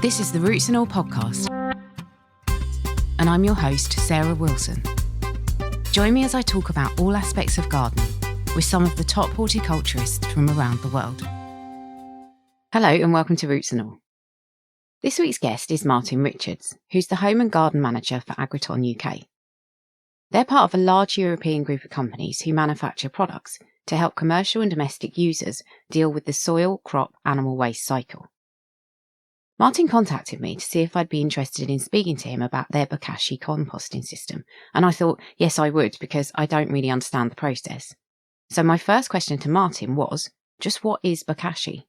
This is the Roots and All podcast, and I'm your host, Sarah Wilson. Join me as I talk about all aspects of gardening with some of the top horticulturists from around the world. Hello and welcome to Roots and All. This week's guest is Martyn Richards, who's the Home and Garden Manager for Agriton UK. They're part of a large European group of companies who manufacture products to help commercial and domestic users deal with the soil, crop, animal waste cycle. Martyn contacted me to see if I'd be interested in speaking to him about their Bokashi composting system, and I thought, yes, I would, because I don't really understand the process. So my first question to Martyn was, just what is Bokashi?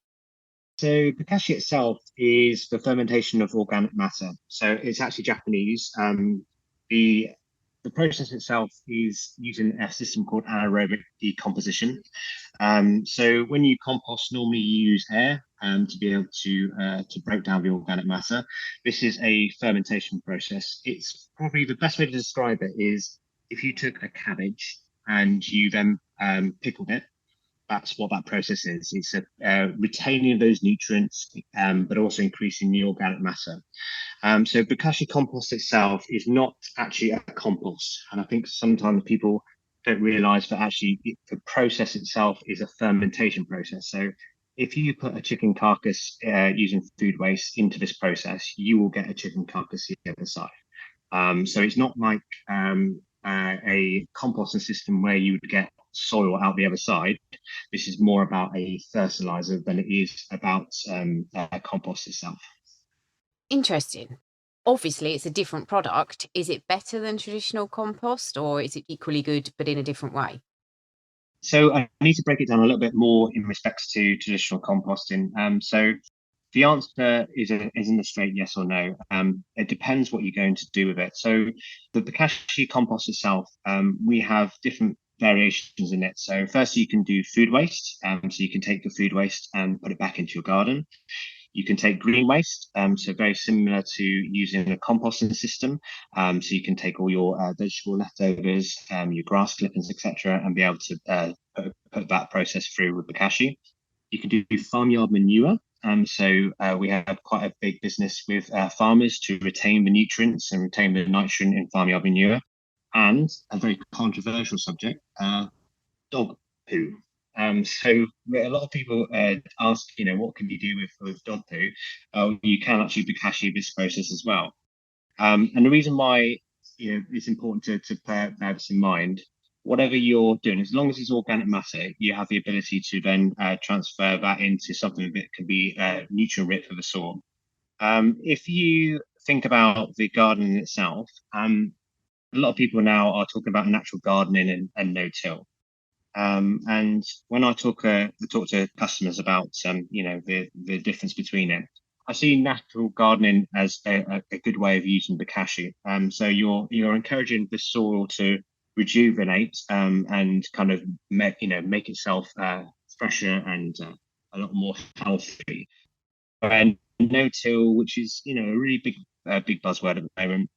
So Bokashi itself is the fermentation of organic matter. So it's actually Japanese. The process itself is using a system called anaerobic decomposition. So when you compost, normally you use air to be able to break down the organic matter. This is a fermentation process. It's probably the best way to describe it is if you took a cabbage and you then pickled it. That's what that process is. It's retaining those nutrients, but also increasing the organic matter. So Bokashi compost itself is not actually a compost. And I think sometimes people don't realize that actually the process itself is a fermentation process. So if you put a chicken carcass using food waste into this process, you will get a chicken carcass the other side. So it's not like a composting system where you would get soil out the other side. This is more about a fertilizer than it is about compost itself. Interesting. Obviously, it's a different product. Is it better than traditional compost, or is it equally good but in a different way? So I need to break it down a little bit more in respects to traditional composting. So the answer isn't a straight yes or no. It depends what you're going to do with it. So the Bokashi compost itself, we have different variations in it. So first you can do food waste. So you can take the food waste and put it back into your garden. You can take green waste, so very similar to using a composting system. So you can take all your vegetable leftovers, your grass clippings, etc., and be able to put that process through with Bokashi. You can do farmyard manure. So we have quite a big business with farmers to retain the nutrients and retain the nitrogen in farmyard manure. And a very controversial subject, dog poo. So a lot of people ask, what can you do with dog poo? You can actually Bokashi this process as well. And the reason why it's important to bear this in mind, whatever you're doing, as long as it's organic matter, you have the ability to then transfer that into something that can be nutrient rich for the soil. If you think about the garden itself, a lot of people now are talking about natural gardening and no-till. And when I talk to customers about the difference between it, I see natural gardening as a good way of using Bokashi. So you're encouraging the soil to rejuvenate and kind of make itself fresher and a lot more healthy. And no-till, which is a really big buzzword at the moment,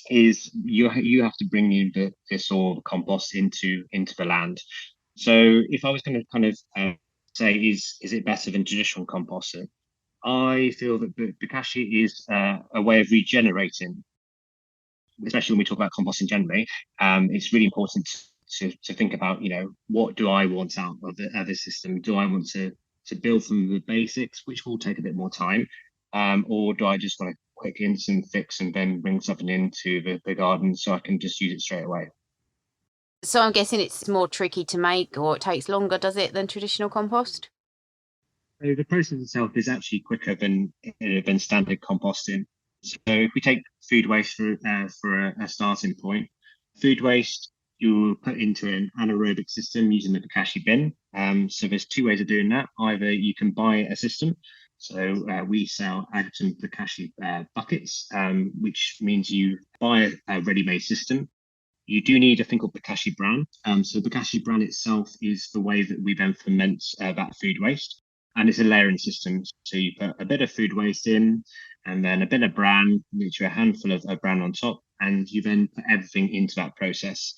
is you have to bring in the soil, the compost into the land. So if I was going to kind of say, is it better than traditional composting? I feel that Bokashi is a way of regenerating, especially when we talk about composting generally. It's really important to think about, what do I want out of the system? Do I want to build from the basics, which will take a bit more time, or do I just want to quick instant fix and then bring something into the garden so I can just use it straight away? So I'm guessing it's more tricky to make, or it takes longer, does it, than traditional compost? So the process itself is actually quicker than standard composting. So if we take food waste for a starting point, food waste you'll put into an anaerobic system using the Bokashi bin. So there's two ways of doing that. Either you can buy a system. So we sell Agriton Bokashi buckets, which means you buy a ready-made system. You do need a thing called Bokashi bran. So Bokashi bran itself is the way that we then ferment that food waste. And it's a layering system. So you put a bit of food waste in, and then a bit of bran, literally a handful of bran on top, and you then put everything into that process.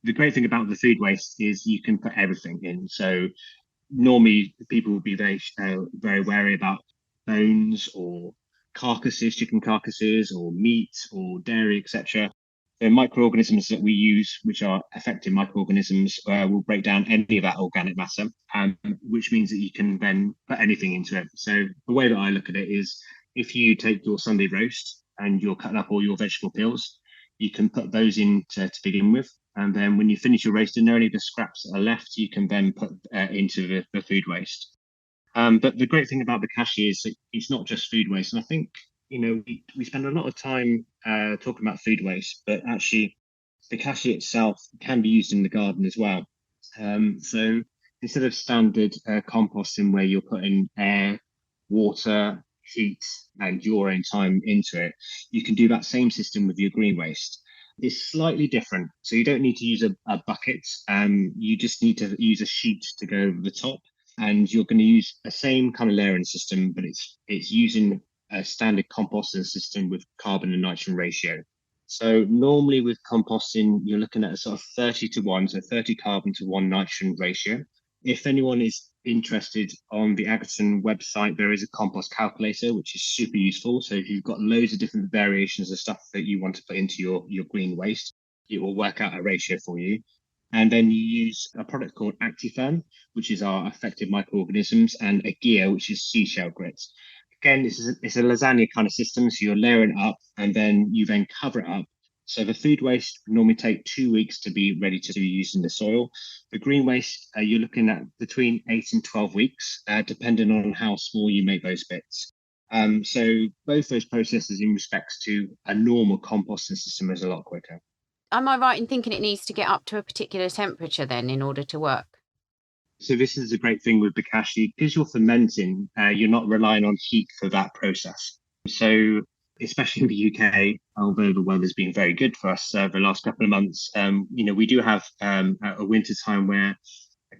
The great thing about the food waste is you can put everything in. So normally people will be very wary about bones or carcasses, chicken carcasses, or meat, or dairy, etc. The microorganisms that we use, which are effective microorganisms, will break down any of that organic matter, which means that you can then put anything into it. So the way that I look at it is, if you take your Sunday roast and you're cutting up all your vegetable peels, you can put those in to begin with. And then when you finish your roasting, only the scraps that are left, you can then put into the food waste. But the great thing about Bokashi is that it's not just food waste. And I think, we spend a lot of time talking about food waste, but actually Bokashi itself can be used in the garden as well. So instead of standard composting where you're putting air, water, heat, and your own time into it, you can do that same system with your green waste. It's slightly different. So you don't need to use a bucket. You just need to use a sheet to go over the top. And you're going to use the same kind of layering system, but it's using a standard composting system with carbon and nitrogen ratio. So normally with composting, you're looking at a sort of 30 to 1, so 30 carbon to 1 nitrogen ratio. If anyone is interested, on the Agriton website, there is a compost calculator, which is super useful. So if you've got loads of different variations of stuff that you want to put into your green waste, it will work out a ratio for you. And then you use a product called Actifern, which is our effective microorganisms, and a gear, which is seashell grit. Again, it's a lasagna kind of system. So you're layering it up and then you then cover it up. So the food waste normally take 2 weeks to be ready to be used in the soil. The green waste, you're looking at between 8 and 12 weeks, depending on how small you make those bits. So both those processes in respects to a normal composting system is a lot quicker. Am I right in thinking it needs to get up to a particular temperature then in order to work? So this is a great thing with Bokashi, because you're fermenting, you're not relying on heat for that process. So especially in the UK, although the weather's been very good for us the last couple of months, we do have a winter time where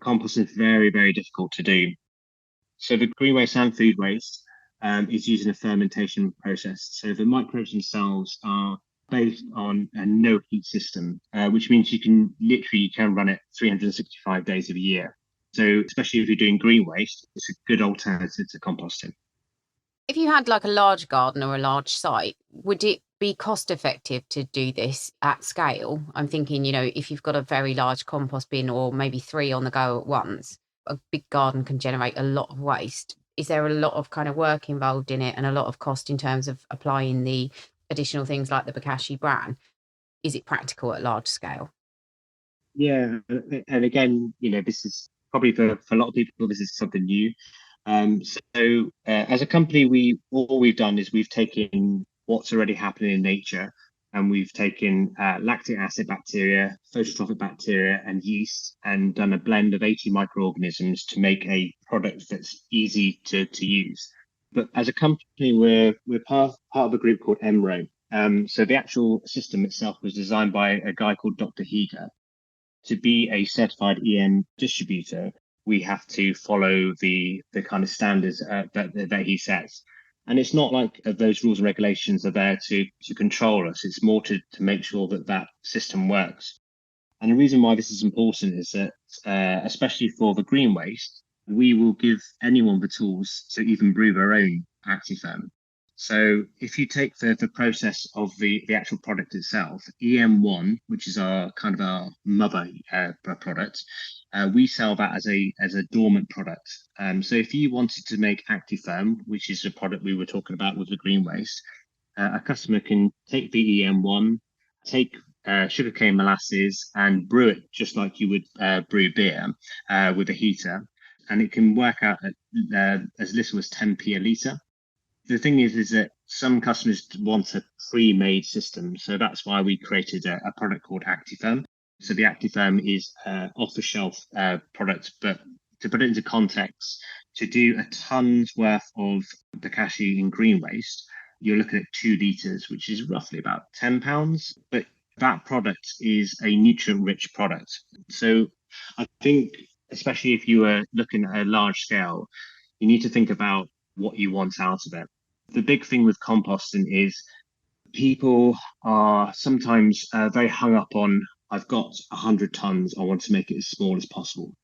compost is very, very difficult to do. So the green waste and food waste is using a fermentation process. So the microbes themselves are based on a no heat system, which means you can run it 365 days of the year. So especially if you're doing green waste, it's a good alternative to composting. If you had like a large garden or a large site, would it be cost effective to do this at scale? I'm thinking, if you've got a very large compost bin or maybe 3 on the go at once, a big garden can generate a lot of waste. Is there a lot of kind of work involved in it and a lot of cost in terms of applying the additional things like the Bokashi bran? Is it practical at large scale? Yeah, and again, this is probably for a lot of people, this is something new. So as a company, all we've done is we've taken what's already happening in nature, and we've taken lactic acid bacteria, phototrophic bacteria, and yeast, and done a blend of 80 microorganisms to make a product that's easy to use. But as a company, we're part of a group called MRO. So the actual system itself was designed by a guy called Dr. Higa. To be a certified EM distributor, we have to follow the kind of standards that he sets. And it's not like those rules and regulations are there to control us. It's more to make sure that system works. And the reason why this is important is that, especially for the green waste, we will give anyone the tools to even brew their own Actifern. So if you take the process of the actual product itself, EM1, which is our kind of our mother product, we sell that as a dormant product. So if you wanted to make Actifern, which is the product we were talking about with the green waste, a customer can take the EM1, take sugarcane molasses and brew it just like you would brew beer with a heater, and it can work out at as little as 10p a litre. The thing is that some customers want a pre-made system, so that's why we created a product called Actifern. So the Actifern is off-the-shelf product, but to put it into context, to do a ton's worth of Bokashi in green waste, you're looking at 2 litres, which is roughly about £10. But that product is a nutrient-rich product. So I think, especially if you are looking at a large scale, you need to think about what you want out of it. The big thing with composting is people are sometimes very hung up on, I've got 100 tons, I want to make it as small as possible.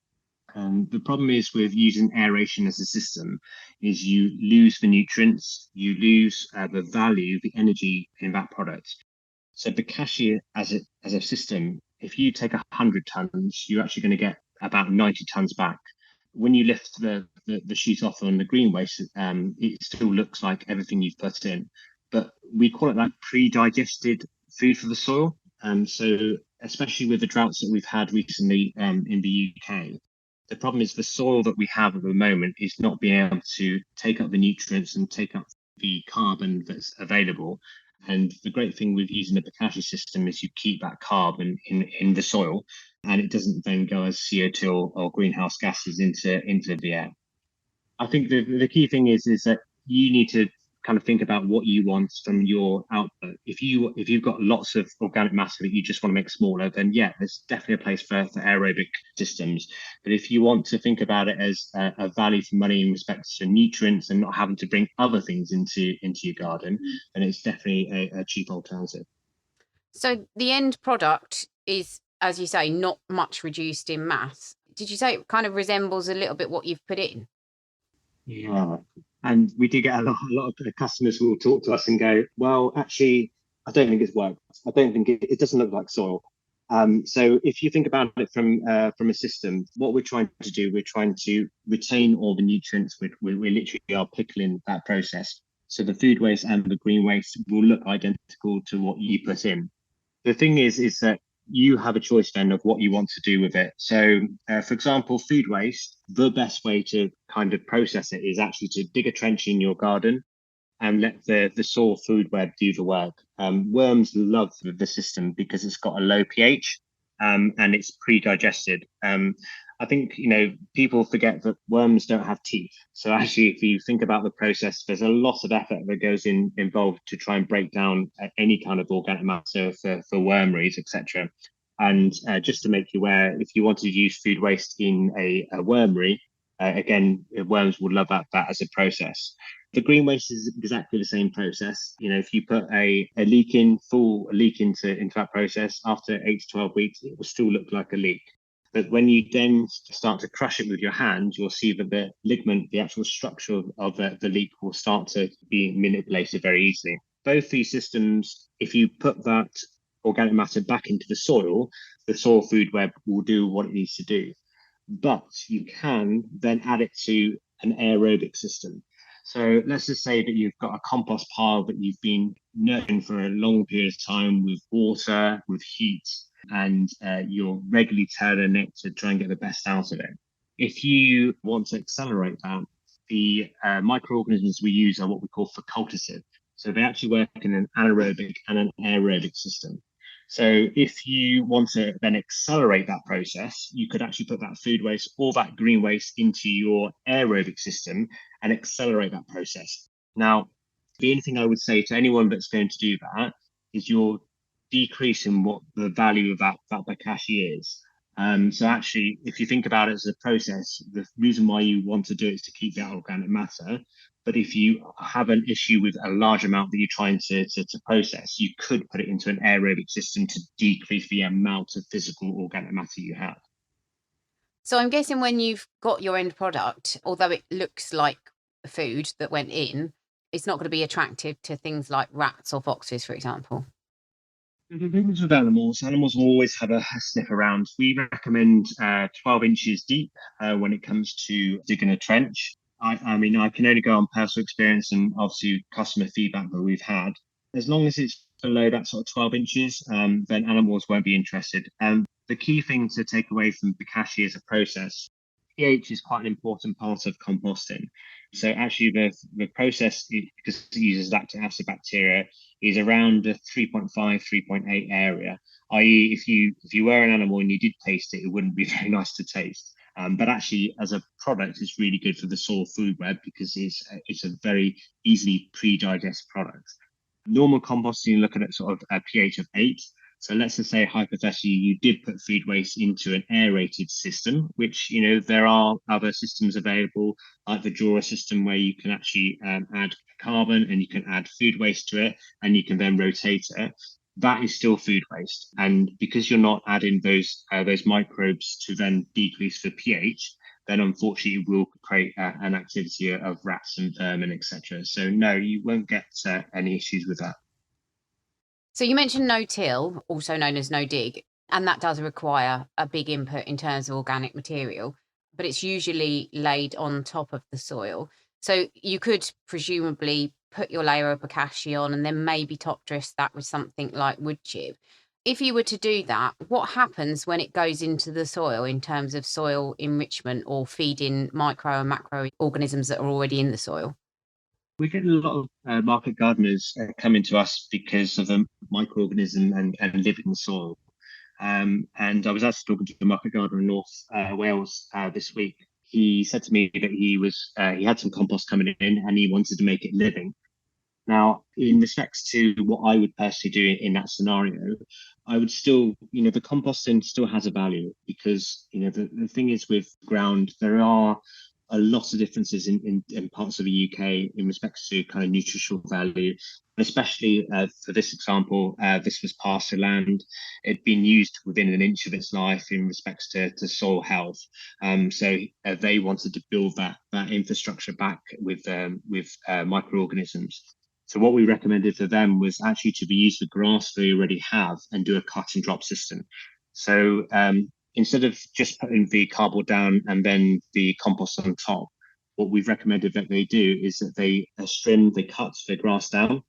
And the problem is with using aeration as a system is you lose the nutrients, you lose the value, the energy in that product. So Bokashi as a system, if you take 100 tons, you're actually going to get about 90 tons back. When you lift the sheet off on the green waste, it still looks like everything you've put in. But we call it that pre-digested food for the soil. So especially with the droughts that we've had recently in the UK, the problem is the soil that we have at the moment is not being able to take up the nutrients and take up the carbon that's available. And the great thing with using the Bokashi system is you keep that carbon in the soil, and it doesn't then go as CO2 or greenhouse gases into the air. I think the key thing is that you need to kind of think about what you want from your output. If you've got lots of organic matter that you just want to make smaller, then yeah, there's definitely a place for aerobic systems. But if you want to think about it as a value for money in respect to nutrients and not having to bring other things into your garden, then it's definitely a cheap alternative. So the end product is, as you say, not much reduced in mass. Did you say it kind of resembles a little bit what you've put in? Yeah. And we do get a lot of customers who will talk to us and go, well, actually, I don't think it's worked. I don't think it doesn't look like soil. So if you think about it from a system, what we're trying to do, we're trying to retain all the nutrients. We literally are pickling that process. So the food waste and the green waste will look identical to what you put in. The thing is that you have a choice then of what you want to do with it. So, for example, food waste, the best way to kind of process it is actually to dig a trench in your garden and let the soil food web do the work. Worms love the system because it's got a low pH and it's pre-digested. I think, people forget that worms don't have teeth. So actually, if you think about the process, there's a lot of effort that goes involved to try and break down any kind of organic matter for wormeries, etc. And just to make you aware, if you want to use food waste in a wormery, again, worms would love that as a process. The green waste is exactly the same process. If you put a leak into that process, after 8 to 12 weeks, it will still look like a leak. But when you then start to crush it with your hand, you'll see that the ligament, the actual structure of the leak, will start to be manipulated very easily. Both these systems, if you put that organic matter back into the soil food web will do what it needs to do. But you can then add it to an aerobic system. So let's just say that you've got a compost pile that you've been nurturing for a long period of time with water, with heat, and you're regularly turning it to try and get the best out of it. If you want to accelerate that, the microorganisms we use are what we call facultative. So they actually work in an anaerobic and an aerobic system. So if you want to then accelerate that process, you could actually put that food waste or that green waste into your aerobic system and accelerate that process. Now, the only thing I would say to anyone that's going to do that is you're decreasing what the value of that Bokashi is. So actually, if you think about it as a process, the reason why you want to do it is to keep that organic matter. But if you have an issue with a large amount that you're trying to process, you could put it into an aerobic system to decrease the amount of physical organic matter you have. So I'm guessing when you've got your end product, although it looks like food that went in, it's not going to be attractive to things like rats or foxes, for example. The things with animals will always have a sniff around. We recommend 12 inches deep when it comes to digging a trench. I mean, I can only go on personal experience and obviously customer feedback that we've had. As long as it's below that sort of 12 inches, then animals won't be interested. The key thing to take away from Bokashi as a process, pH is quite an important part of composting. So actually the process, because it uses lactic acid bacteria, is around a 3.5, 3.8 area, i.e. if you were an animal and you did taste it, it wouldn't be very nice to taste. But actually, as a product, it's really good for the soil food web because it's a very easily pre-digest product. Normal composting, you're looking at sort of a pH of 8. So let's just say hypothetically you did put food waste into an aerated system, which, there are other systems available, like the Jura system, where you can actually add carbon and you can add food waste to it and you can then rotate it. That is still food waste. And because you're not adding those microbes to then decrease the pH, then unfortunately we'll create an activity of rats and vermin, etc. So no, you won't get any issues with that. So you mentioned no-till, also known as no-dig, and that does require a big input in terms of organic material, but it's usually laid on top of the soil. So you could presumably put your layer of Bokashi on and then maybe top dress that with something like wood chip. If you were to do that, what happens when it goes into the soil in terms of soil enrichment or feeding micro and macro organisms that are already in the soil? We get a lot of market gardeners coming to us because of the microorganism and live in the soil. And I was actually talking to a market gardener in North Wales this week. He said to me that he had some compost coming in and he wanted to make it living. Now, in respects to what I would personally do in that scenario, I would still, the composting still has a value because, the thing is with ground, there are a lot of differences in parts of the UK in respects to kind of nutritional value, especially for this example, this was pasture land. It'd been used within an inch of its life in respects to soil health. So they wanted to build that infrastructure back with microorganisms. So what we recommended for them was actually to be used for grass they already have and do a cut and drop system. So instead of just putting the cardboard down and then the compost on top, what we've recommended that they do is that they cut the grass down,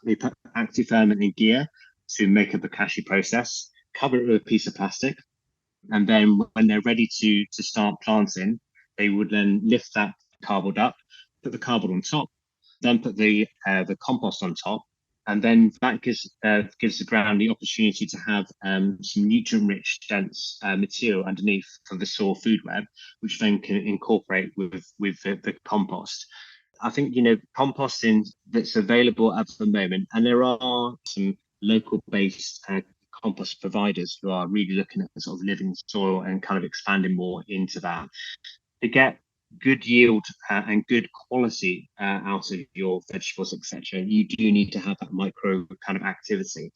they put active ferment in gear to make a Bokashi process, cover it with a piece of plastic, and then when they're ready to start planting, they would then lift that cardboard up, put the cardboard on top, then put the compost on top, and then that gives the ground the opportunity to have some nutrient-rich, dense material underneath for the soil food web, which then can incorporate with the compost. I think composting that's available at the moment, and there are some local-based compost providers who are really looking at the sort of living soil and kind of expanding more into that to get good yield and good quality out of your vegetables, etc. You do need to have that micro kind of activity.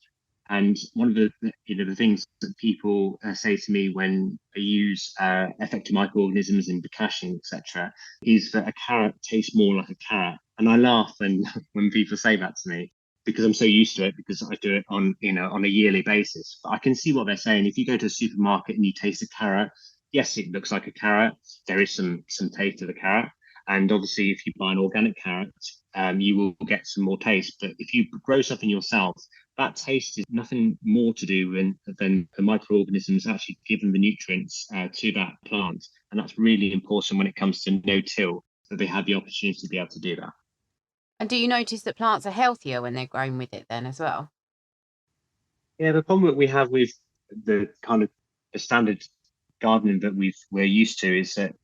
And one of the things that people say to me when they use effective microorganisms in Bokashi, etc., is that a carrot tastes more like a carrot. And I laugh when people say that to me because I'm so used to it because I do it on a yearly basis. But I can see what they're saying. If you go to a supermarket and you taste a carrot, yes, it looks like a carrot. There is some taste to the carrot. And obviously, if you buy an organic carrot, you will get some more taste. But if you grow something yourself, that taste is nothing more to do than the microorganisms actually giving the nutrients to that plant. And that's really important when it comes to no-till, that they have the opportunity to be able to do that. And do you notice that plants are healthier when they're grown with it then as well? Yeah, the problem that we have with the kind of the standard gardening that we're used to is that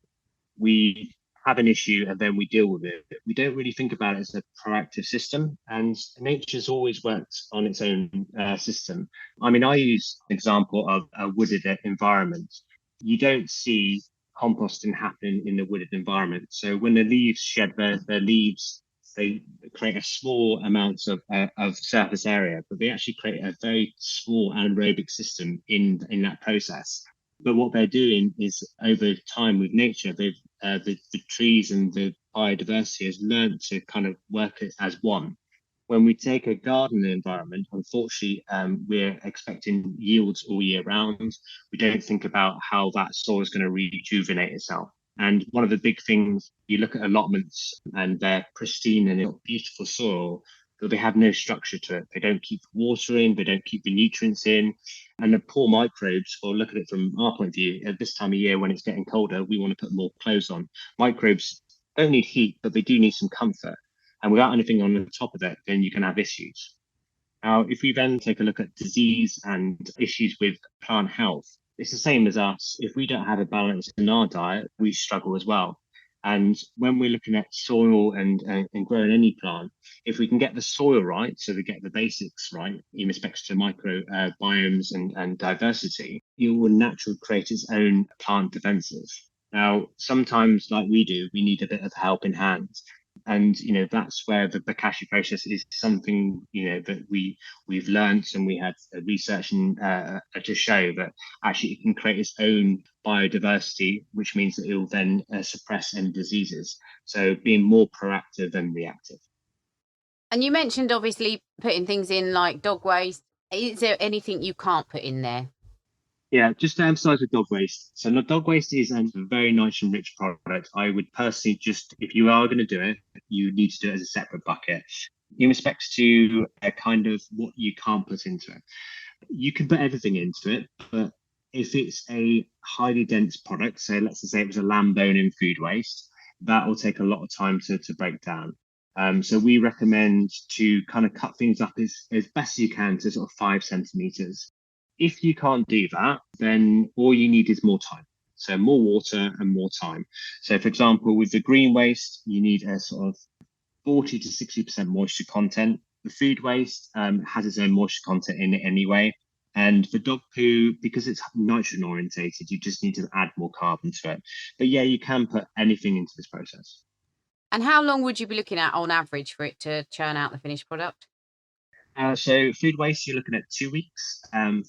we have an issue and then we deal with it. We don't really think about it as a proactive system, and nature's always worked on its own system. I mean, I use an example of a wooded environment. You don't see composting happen in the wooded environment. So when the leaves shed their leaves, they create a small amount of surface area, but they actually create a very small anaerobic system in that process. But what they're doing is over time with nature, the trees and the biodiversity has learned to kind of work as one. When we take a garden environment, unfortunately, we're expecting yields all year round. We don't think about how that soil is going to rejuvenate itself. And one of the big things, you look at allotments and they're pristine and beautiful soil, but they have no structure to it. They don't keep water in, they don't keep the nutrients in. And the poor microbes, or look at it from our point of view, at this time of year when it's getting colder, we want to put more clothes on. Microbes don't need heat, but they do need some comfort. And without anything on the top of it, then you can have issues. Now, if we then take a look at disease and issues with plant health, it's the same as us. If we don't have a balance in our diet, we struggle as well. And when we're looking at soil and growing any plant, if we can get the soil right, so we get the basics right in respect to micro biomes and diversity, it will naturally create its own plant defenses. Now, sometimes, like we do, we need a bit of help in hand. And that's where the Bokashi process is something that we've learned, and we had research to show that actually it can create its own biodiversity, which means that it will then suppress any diseases. So being more proactive than reactive. And you mentioned obviously putting things in like dog waste. Is there anything you can't put in there? Yeah, just to emphasize with dog waste. So dog waste is a very nitrogen rich product. I would personally if you are going to do it, you need to do it as a separate bucket. In respects to kind of what you can't put into it, you can put everything into it, but if it's a highly dense product, so let's just say it was a lamb bone in food waste, that will take a lot of time to break down. So we recommend to kind of cut things up as best you can to sort of 5 centimeters. If you can't do that, then all you need is more time. So more water and more time. So for example, with the green waste, you need a sort of 40 to 60% moisture content. The food waste has its own moisture content in it anyway. And for dog poo, because it's nitrogen orientated, you just need to add more carbon to it. But yeah, you can put anything into this process. And how long would you be looking at on average for it to churn out the finished product? So food waste, you're looking at 2 weeks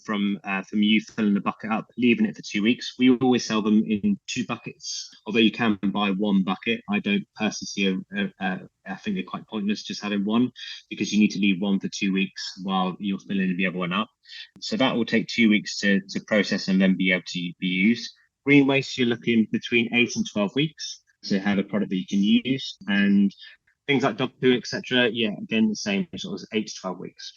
from you filling the bucket up, leaving it for 2 weeks. We always sell them in 2 buckets, although you can buy 1 bucket. I don't personally see I think they're quite pointless just having 1, because you need to leave 1 for 2 weeks while you're filling the other one up. So that will take 2 weeks to process and then be able to be used. Green waste, you're looking between 8 and 12 weeks to have a product that you can use. And things like dog poo, etc. Yeah, again, the same, sort of 8 to 12 weeks.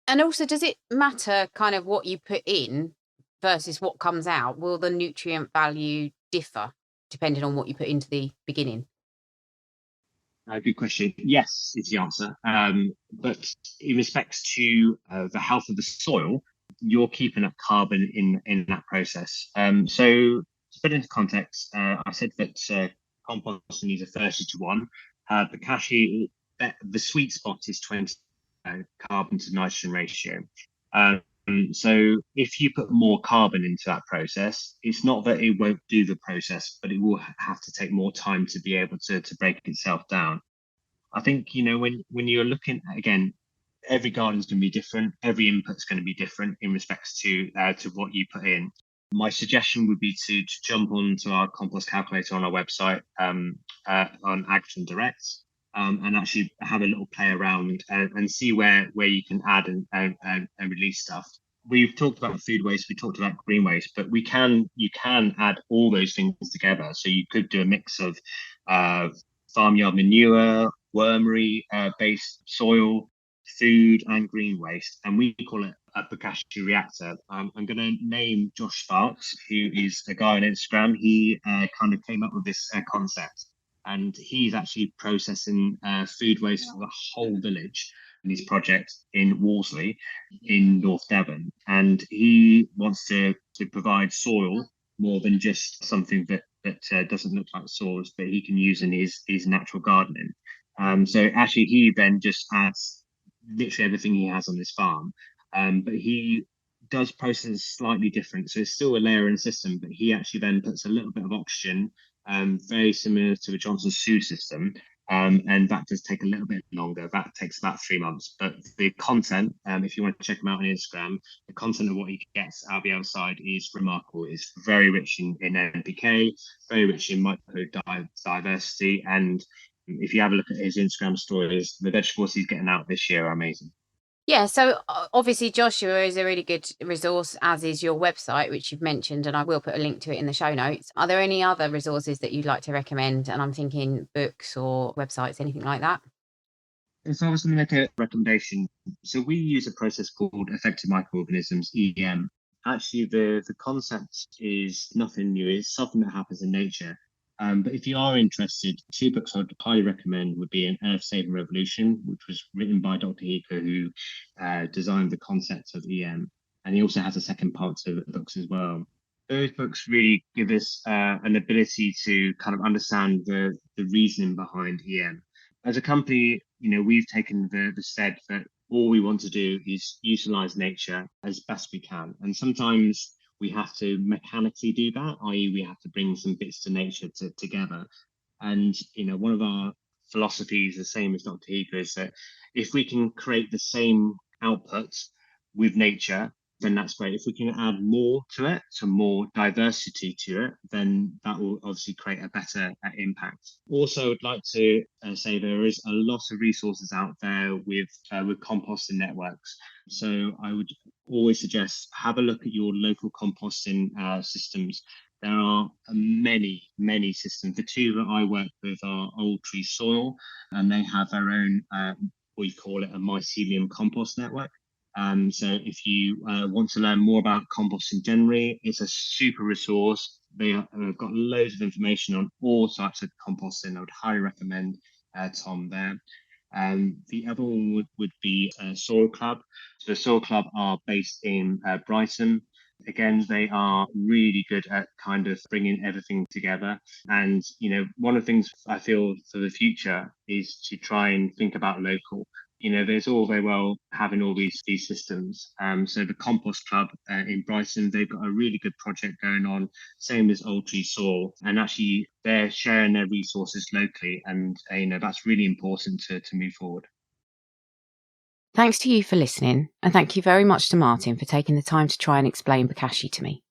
And also, does it matter kind of what you put in versus what comes out? Will the nutrient value differ depending on what you put into the beginning? Good question. Yes, is the answer. But in respects to the health of the soil, you're keeping up carbon in that process. So to put it into context, I said that composting is a 30-to-1. Bokashi, the sweet spot is 20 carbon to nitrogen ratio. So if you put more carbon into that process, it's not that it won't do the process, but it will have to take more time to be able to break itself down. I think, when you're looking at, again, every garden is going to be different. Every input's going to be different in respects to what you put in. My suggestion would be to jump onto our compost calculator on our website on Agriton Direct, and actually have a little play around and see where you can add and release stuff. We've talked about food waste, we talked about green waste, but you can add all those things together. So you could do a mix of farmyard manure, wormery based soil, food, and green waste, and we call it a Bokashi reactor. I'm going to name Josh Sparks, who is a guy on Instagram. He kind of came up with this concept, and he's actually processing food waste for the whole village in his project in Worsley in North Devon. And he wants to provide soil more than just something that doesn't look like soils, but he can use in his natural gardening. So actually he then just adds literally everything he has on his farm, but he does process slightly different. So it's still a layering system, but he actually then puts a little bit of oxygen, very similar to a Johnson Sioux system. And that does take a little bit longer. That takes about 3 months. But the content, if you want to check him out on Instagram, the content of what he gets out the outside is remarkable. It's very rich in NPK, very rich in diversity. And if you have a look at his Instagram stories, the vegetables he's getting out this year are amazing. Yeah, so obviously Joshua is a really good resource, as is your website, which you've mentioned, and I will put a link to it in the show notes. Are there any other resources that you'd like to recommend? And I'm thinking books or websites, anything like that. So I was going to make a recommendation. So we use a process called effective microorganisms, EM. Actually, the concept is nothing new. It's something that happens in nature. But if you are interested, 2 books I'd highly recommend would be An Earth Saving Revolution, which was written by Dr. Hiko, who designed the concept of EM. And he also has a second part to the books as well. Those books really give us an ability to kind of understand the reasoning behind EM. As a company, we've taken the stead that all we want to do is utilize nature as best we can. And sometimes we have to mechanically do that, i.e. we have to bring some bits to nature together. And, one of our philosophy is the same as Dr. Heaper, is that if we can create the same outputs with nature, then that's great. If we can add more to it, so more diversity to it, then that will obviously create a better impact. Also, I'd like to say there is a lot of resources out there with composting networks. So I would always suggest have a look at your local composting systems. There are many systems. The two that I work with are Old Tree Soil, and they have their own, we call it a mycelium compost network. So if you want to learn more about composting generally, it's a super resource. They have got loads of information on all types of composting. I would highly recommend Tom there. The other one would be Soil Club. So Soil Club are based in Brighton. Again, they are really good at kind of bringing everything together. And, you know, one of the things I feel for the future is to try and think about local. You know, there's all very well having all these systems. So the Compost Club in Brighton, they've got a really good project going on, same as Old Tree Soil. And actually, they're sharing their resources locally. And, you know, that's really important to move forward. Thanks to you for listening, and thank you very much to Martyn for taking the time to try and explain Bokashi to me.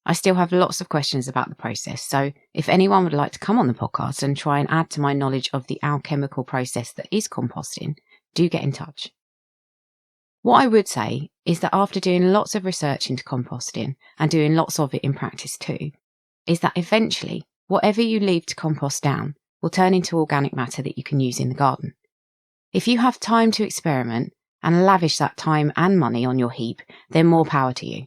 I still have lots of questions about the process, so if anyone would like to come on the podcast and try and add to my knowledge of the alchemical process that is composting, do get in touch. What I would say is that after doing lots of research into composting and doing lots of it in practice too, is that eventually whatever you leave to compost down will turn into organic matter that you can use in the garden. If you have time to experiment and lavish that time and money on your heap, then more power to you.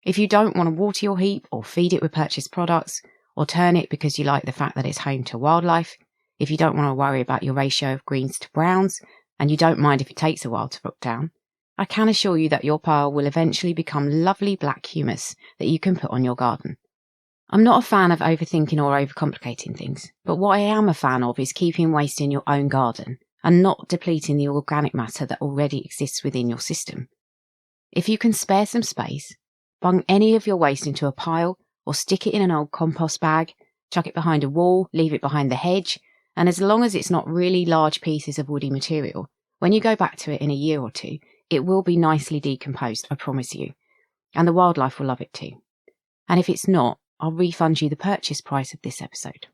If you don't want to water your heap or feed it with purchased products or turn it because you like the fact that it's home to wildlife, if you don't want to worry about your ratio of greens to browns, and you don't mind if it takes a while to brook down, I can assure you that your pile will eventually become lovely black humus that you can put on your garden. I'm not a fan of overthinking or overcomplicating things, but what I am a fan of is keeping waste in your own garden and not depleting the organic matter that already exists within your system. If you can spare some space, bung any of your waste into a pile or stick it in an old compost bag, chuck it behind a wall, leave it behind the hedge, and as long as it's not really large pieces of woody material, when you go back to it in a year or two, it will be nicely decomposed, I promise you, and the wildlife will love it too. And if it's not, I'll refund you the purchase price of this episode.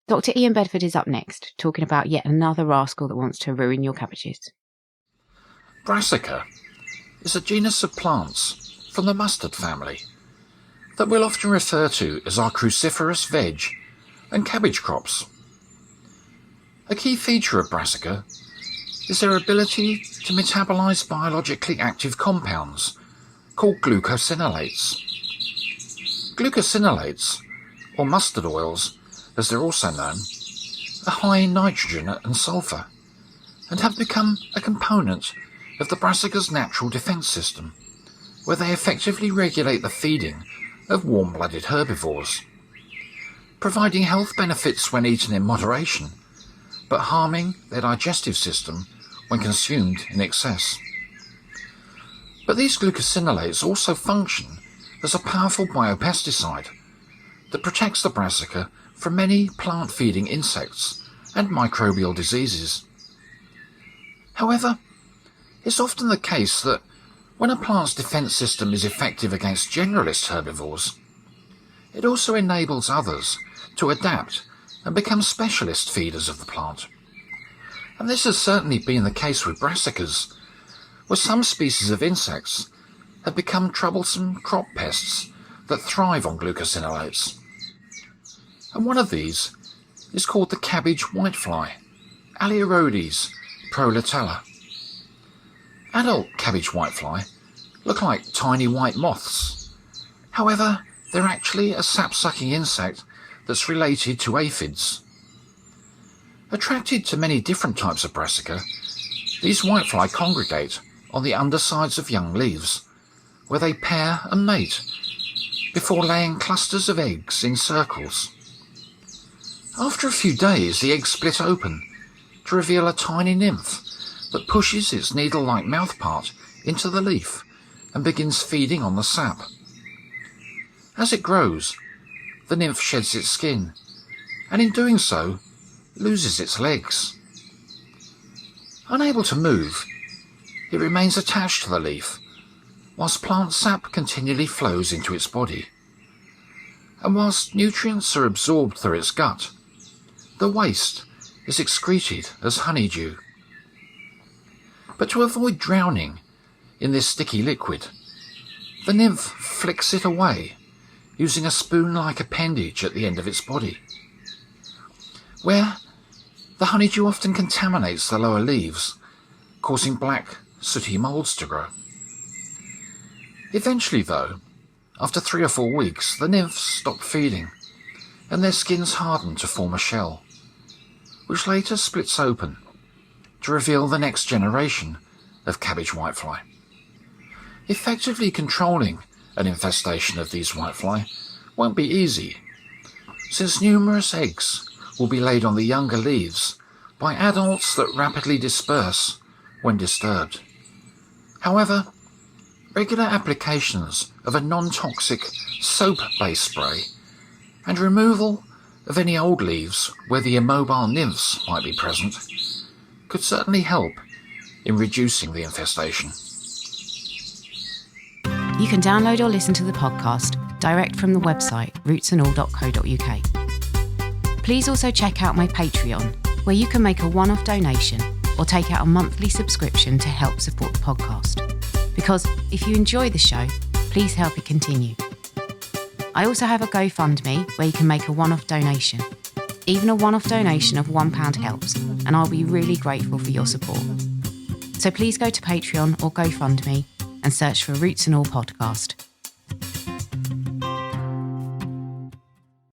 Dr. Ian Bedford is up next, talking about yet another rascal that wants to ruin your cabbages. Brassica is a genus of plants from the mustard family that we'll often refer to as our cruciferous veg and cabbage crops. A key feature of Brassica is their ability to metabolize biologically active compounds called glucosinolates. Glucosinolates, or mustard oils as they're also known, are high in nitrogen and sulfur and have become a component of the brassica's natural defense system, where they effectively regulate the feeding of warm-blooded herbivores, providing health benefits when eaten in moderation, but harming their digestive system when consumed in excess. But these glucosinolates also function as a powerful biopesticide that protects the brassica from many plant-feeding insects and microbial diseases. However, it's often the case that when a plant's defense system is effective against generalist herbivores, it also enables others to adapt and become specialist feeders of the plant. And this has certainly been the case with brassicas, where some species of insects have become troublesome crop pests that thrive on glucosinolates. And one of these is called the cabbage whitefly, Aleorodes prolatella. Adult cabbage whitefly look like tiny white moths. However, they're actually a sap-sucking insect that's related to aphids. Attracted to many different types of brassica, these whitefly congregate on the undersides of young leaves, where they pair and mate before laying clusters of eggs in circles. After a few days, the eggs split open to reveal a tiny nymph that pushes its needle-like mouthpart into the leaf and begins feeding on the sap. As it grows, the nymph sheds its skin, and in doing so, loses its legs. Unable to move, it remains attached to the leaf, whilst plant sap continually flows into its body. And whilst nutrients are absorbed through its gut, the waste is excreted as honeydew. But to avoid drowning in this sticky liquid, the nymph flicks it away using a spoon-like appendage at the end of its body, where the honeydew often contaminates the lower leaves, causing black, sooty moulds to grow. Eventually, though, after 3 or 4 weeks, the nymphs stop feeding, and their skins harden to form a shell, which later splits open to reveal the next generation of cabbage whitefly. Effectively controlling an infestation of these whitefly won't be easy, since numerous eggs will be laid on the younger leaves by adults that rapidly disperse when disturbed. However, regular applications of a non-toxic soap-based spray and removal of any old leaves where the immobile nymphs might be present could certainly help in reducing the infestation. You can download or listen to the podcast direct from the website rootsandall.co.uk. Please also check out my Patreon, where you can make a one-off donation or take out a monthly subscription to help support the podcast. Because if you enjoy the show, please help it continue. I also have a GoFundMe where you can make a one-off donation. Even a one-off donation of £1 helps, and I'll be really grateful for your support. So please go to Patreon or GoFundMe and search for Roots and All Podcast.